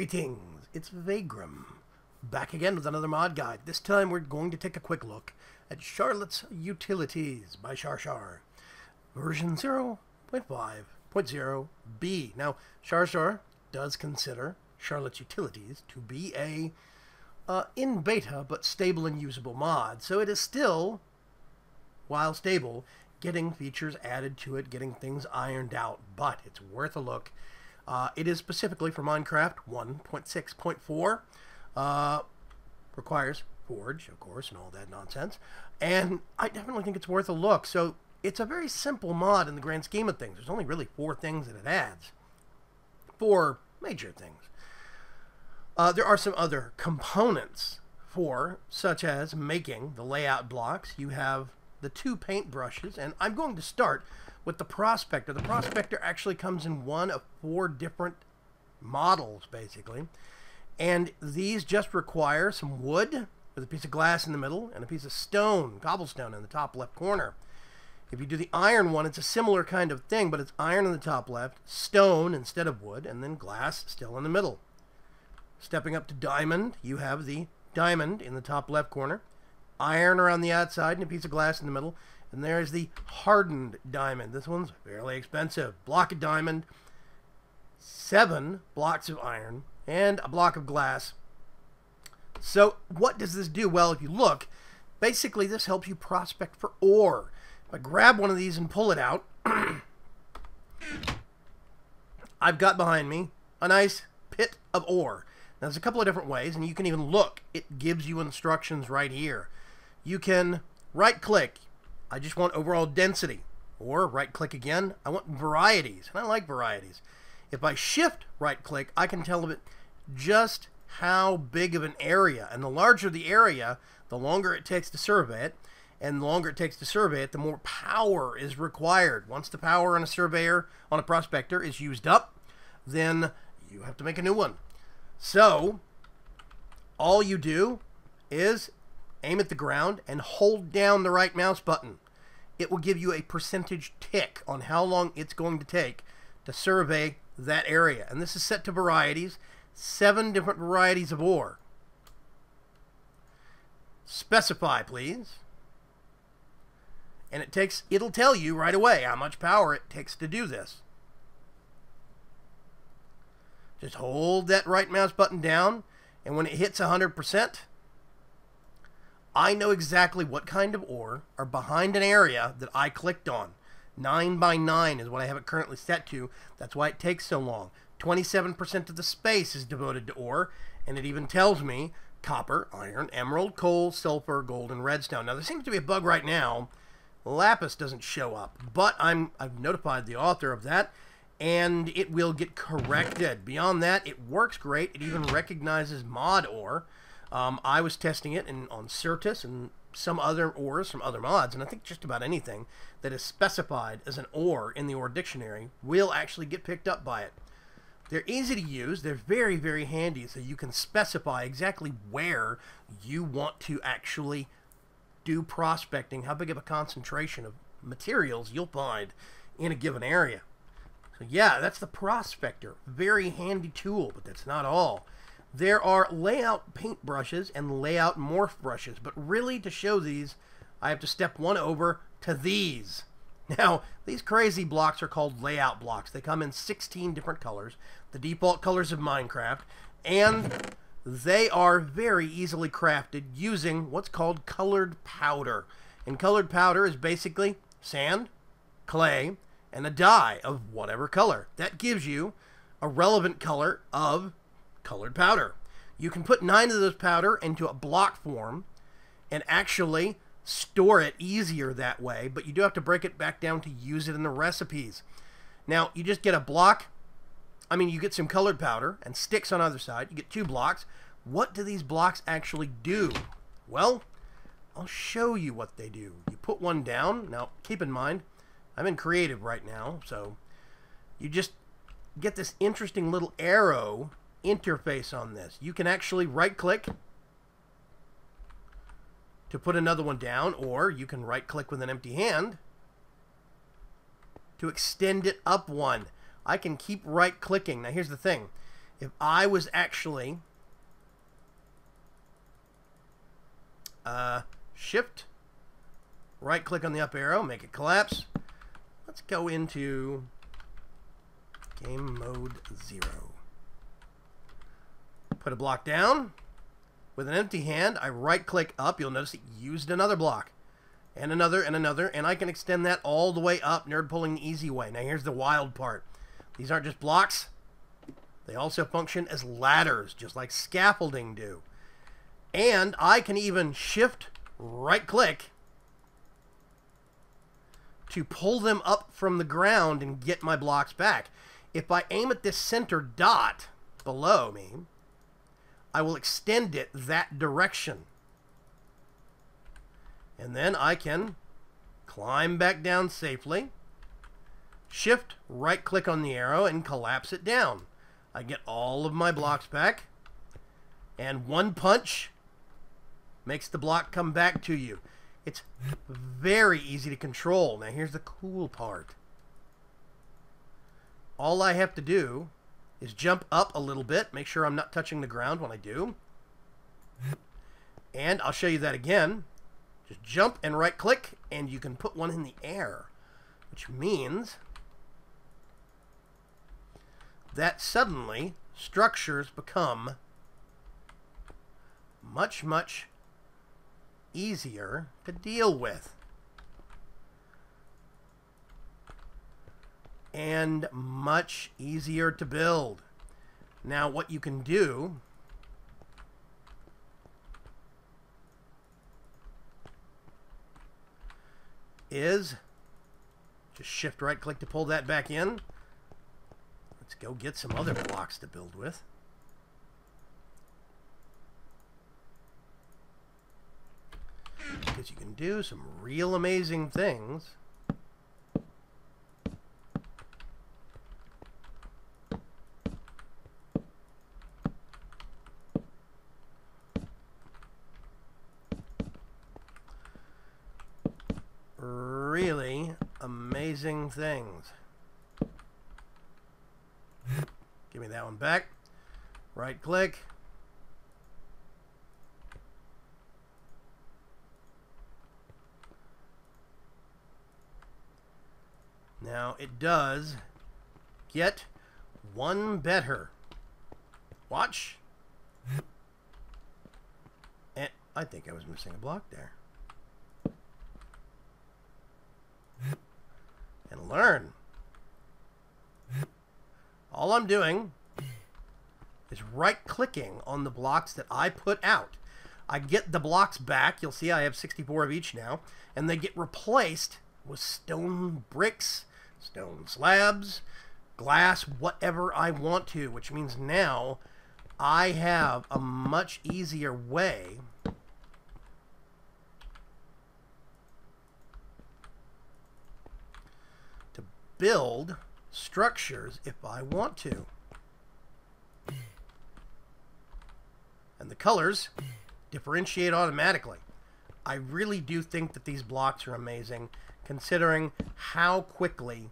Greetings, it's Vaygrim, back again with another mod guide. This time we're going to take a quick look at Charlotte's Utilities by SharShar, version 0.5.0b. Now, SharShar does consider Charlotte's Utilities to be a in beta but stable and usable mod, so it is still, while stable, getting features added to it, getting things ironed out, but it's worth a look. It is specifically for Minecraft 1.6.4. Requires Forge, of course, and all that nonsense. And I definitely think it's worth a look. So it's a very simple mod in the grand scheme of things. There's only really 4 things that it adds. 4 major things. There are some other components such as making the layout blocks. You have the 2 paint brushes, and I'm going to start with the Prospector. The Prospector actually comes in one of 4 different models, basically. And these just require some wood with a piece of glass in the middle and a piece of stone, cobblestone, in the top left corner. If you do the iron one, it's a similar kind of thing, but it's iron in the top left, stone instead of wood, and then glass still in the middle. Stepping up to diamond, you have the diamond in the top left corner, iron around the outside, and a piece of glass in the middle. And there's the hardened diamond. This one's fairly expensive. Block of diamond, 7 blocks of iron, and a block of glass. So what does this do? Well, if you look, basically this helps you prospect for ore. If I grab one of these and pull it out, I've got behind me a nice pit of ore. Now, there's a couple of different ways, and you can even look. It gives you instructions right here. You can right-click. I just want overall density. Or right-click again. I want varieties, and I like varieties. If I shift right-click, I can tell it just how big of an area. And the larger the area, the longer it takes to survey it. And the longer it takes to survey it, the more power is required. Once the power on a surveyor, on a prospector, is used up, then you have to make a new one. So, all you do is aim at the ground and hold down the right mouse button. It will give you a percentage tick on how long it's going to take to survey that area. And this is set to varieties, 7 different varieties of ore. Specify, please. And it'll tell you right away how much power it takes to do this. Just hold that right mouse button down, and when it hits 100%, I know exactly what kind of ore are behind an area that I clicked on. 9 by 9 is what I have it currently set to. That's why it takes so long. 27% of the space is devoted to ore, and it even tells me copper, iron, emerald, coal, sulfur, gold, and redstone. Now, there seems to be a bug right now. Lapis doesn't show up, but I've notified the author of that, and it will get corrected. Beyond that, it works great. It even recognizes mod ore. I was testing it on Certus and some other ores from other mods, and I think just about anything that is specified as an ore in the ore dictionary will actually get picked up by it. They're easy to use. They're very, very handy, so you can specify exactly where you want to actually do prospecting, how big of a concentration of materials you'll find in a given area. So yeah, that's the Prospector. Very handy tool, but that's not all. There are layout paint brushes and layout morph brushes, but really to show these, I have to step one over to these. Now, these crazy blocks are called layout blocks. They come in 16 different colors, the default colors of Minecraft, and they are very easily crafted using what's called colored powder. And colored powder is basically sand, clay, and a dye of whatever color. That gives you a relevant color of colored powder. You can put 9 of those powder into a block form and actually store it easier that way, but you do have to break it back down to use it in the recipes. Now, you just get a block. You get some colored powder and sticks on either side. You get 2 blocks. What do these blocks actually do? Well, I'll show you what they do. You put one down. Now, keep in mind, I'm in creative right now, so you just get this interesting little arrow interface on this. You can actually right-click to put another one down, or you can right-click with an empty hand to extend it up one. I can keep right-clicking. Now, here's the thing. If I was actually shift, right click on the up arrow, make it collapse. Let's go into game mode 0. Put a block down. With an empty hand, I right click up. You'll notice it used another block. And another, and I can extend that all the way up, nerd pulling the easy way. Now here's the wild part. These aren't just blocks. They also function as ladders, just like scaffolding do. And I can even shift, right click, to pull them up from the ground and get my blocks back. If I aim at this center dot below me, I will extend it that direction. And then I can climb back down safely, shift, right click on the arrow, and collapse it down. I get all of my blocks back, and one punch makes the block come back to you. It's very easy to control. Now here's the cool part. All I have to do is jump up a little bit, make sure I'm not touching the ground when I do. And I'll show you that again. Just jump and right click, and you can put one in the air, which means that suddenly structures become much, much easier to deal with. And much easier to build. Now what you can do is just shift right click to pull that back in. Let's go get some other blocks to build with. Because you can do some real amazing things. Really amazing things. Give me that one back. Right click. Now it does get one better. Watch. And I think I was missing a block there. And learn. All I'm doing is right-clicking on the blocks that I put out. I get the blocks back. You'll see I have 64 of each now. And they get replaced with stone bricks, stone slabs, glass, whatever I want to. Which means now I have a much easier way to build structures if I want to. And the colors differentiate automatically. I really do think that these blocks are amazing, considering how quickly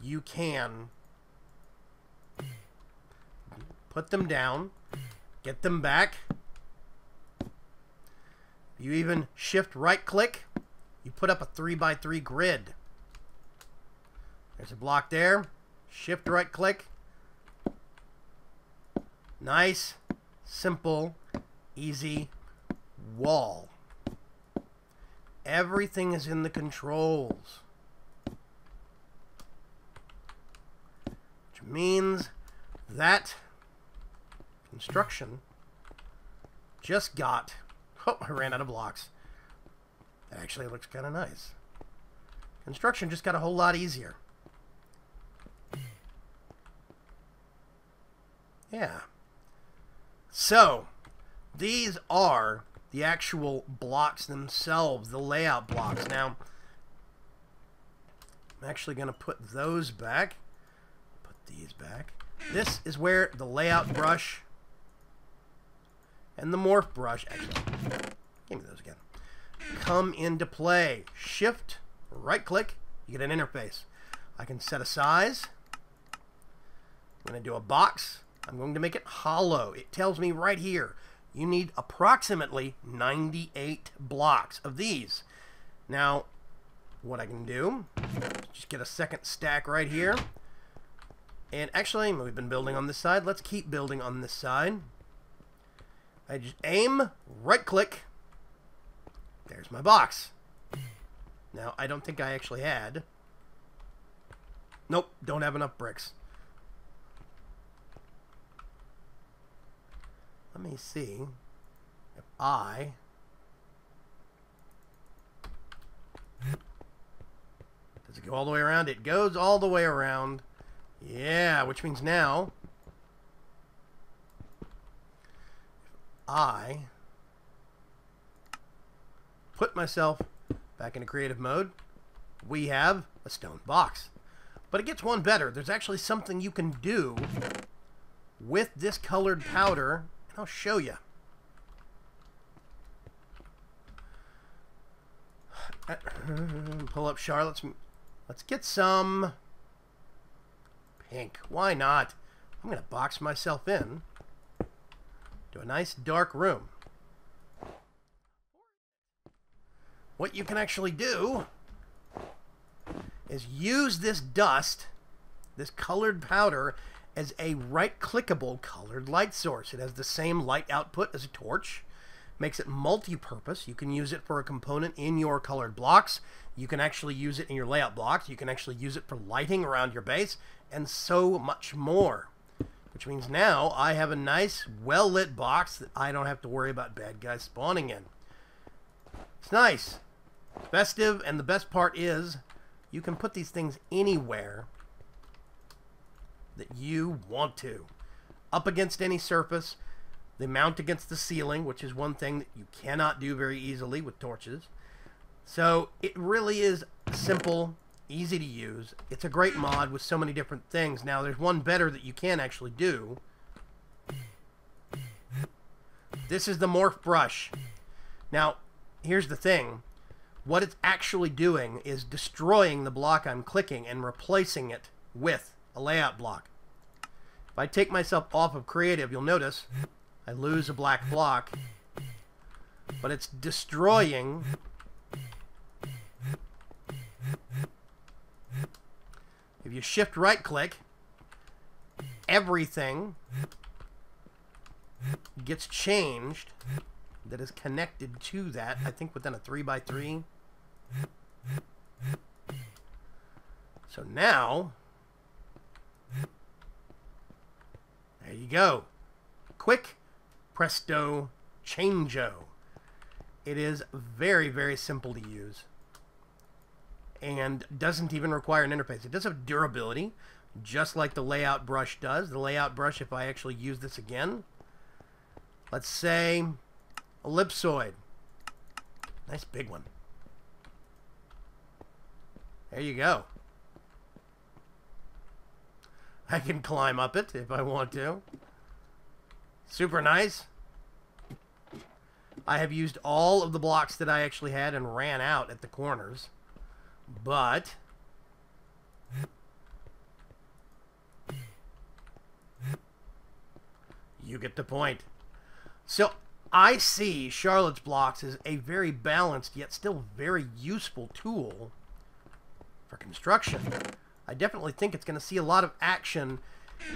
you can put them down, get them back. You even shift right click, you put up a 3x3 grid. There's a block there. Shift right click. Nice, simple, easy wall. Everything is in the controls. Which means that construction just got... Oh, I ran out of blocks. That actually looks kind of nice. Construction just got a whole lot easier. Yeah. So, these are the actual blocks themselves, the layout blocks. Now, I'm actually going to put those back. Put these back. This is where the layout brush and the morph brush, actually, give me those again, come into play. Shift, right click, you get an interface. I can set a size. I'm going to do a box. I'm going to make it hollow. It tells me right here, you need approximately 98 blocks of these. Now, what I can do, just get a second stack right here. And actually, we've been building on this side. Let's keep building on this side. I just aim, right-click. There's my box. Now, I don't think I actually had. Nope, don't have enough bricks. Let me see if I... Does it go all the way around? It goes all the way around. Yeah, which means now I put myself back into creative mode. We have a stone box. But it gets one better. There's actually something you can do with this colored powder, and I'll show you. Pull up Char. Let's get some pink. Why not? I'm going to box myself in to a nice dark room. What you can actually do is use this dust, this colored powder, as a right-clickable colored light source. It has the same light output as a torch. Makes it multi-purpose. You can use it for a component in your colored blocks. You can actually use it in your layout blocks. You can actually use it for lighting around your base, and so much more. Which means now I have a nice, well-lit box that I don't have to worry about bad guys spawning in. It's nice. It's festive, and the best part is you can put these things anywhere that you want to. Up against any surface. They mount against the ceiling, which is one thing that you cannot do very easily with torches. So it really is simple, easy to use. It's a great mod with so many different things. Now there's one better that you can actually do. This is the morph brush. Now, here's the thing. What it's actually doing is destroying the block I'm clicking and replacing it with a layout block. If I take myself off of creative, you'll notice I lose a black block, but it's destroying if you shift right click, everything gets changed that is connected to that, I think within a 3x3. So now, there you go. Quick, presto, changeo. It is very, very simple to use and doesn't even require an interface. It does have durability, just like the layout brush does. The layout brush, if I actually use this again, let's say ellipsoid. Nice big one. There you go. I can climb up it if I want to. Super nice. I have used all of the blocks that I actually had and ran out at the corners. But you get the point. So I see Charlotte's blocks as a very balanced yet still very useful tool for construction. I definitely think it's going to see a lot of action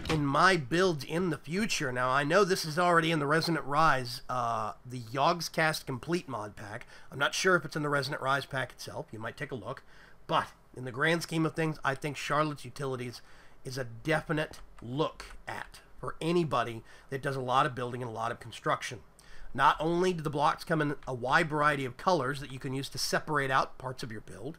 in my builds in the future. Now, I know this is already in the Resonant Rise, the Yogscast Complete mod pack. I'm not sure if it's in the Resonant Rise pack itself. You might take a look. But in the grand scheme of things, I think Charlotte's Utilities is a definite look at for anybody that does a lot of building and a lot of construction. Not only do the blocks come in a wide variety of colors that you can use to separate out parts of your build,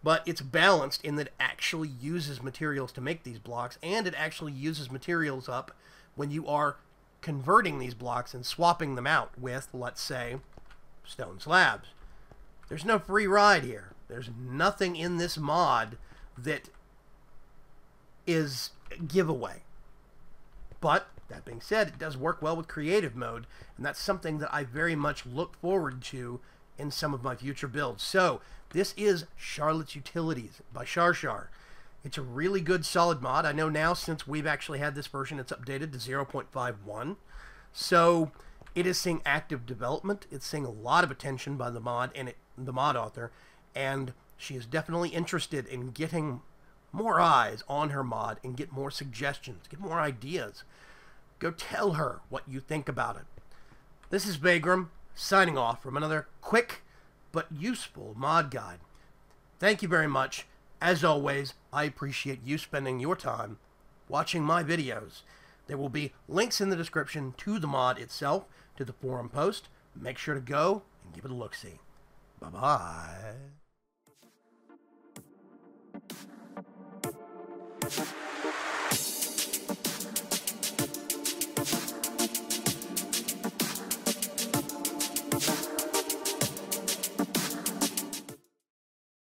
but it's balanced in that it actually uses materials to make these blocks, and it actually uses materials up when you are converting these blocks and swapping them out with, let's say, stone slabs. There's no free ride here. There's nothing in this mod that is a giveaway. But, that being said, it does work well with creative mode, and that's something that I very much look forward to in some of my future builds. So, this is Charlotte's Utilities by SharShar. It's a really good, solid mod. I know now, since we've actually had this version, it's updated to 0.5.1. So it is seeing active development. It's seeing a lot of attention by the mod and the mod author, and she is definitely interested in getting more eyes on her mod and get more suggestions, get more ideas. Go tell her what you think about it. This is Vaygrim, signing off from another quick but useful mod guide. Thank you very much. As always, I appreciate you spending your time watching my videos. There will be links in the description to the mod itself, to the forum post. Make sure to go and give it a look-see. Bye-bye.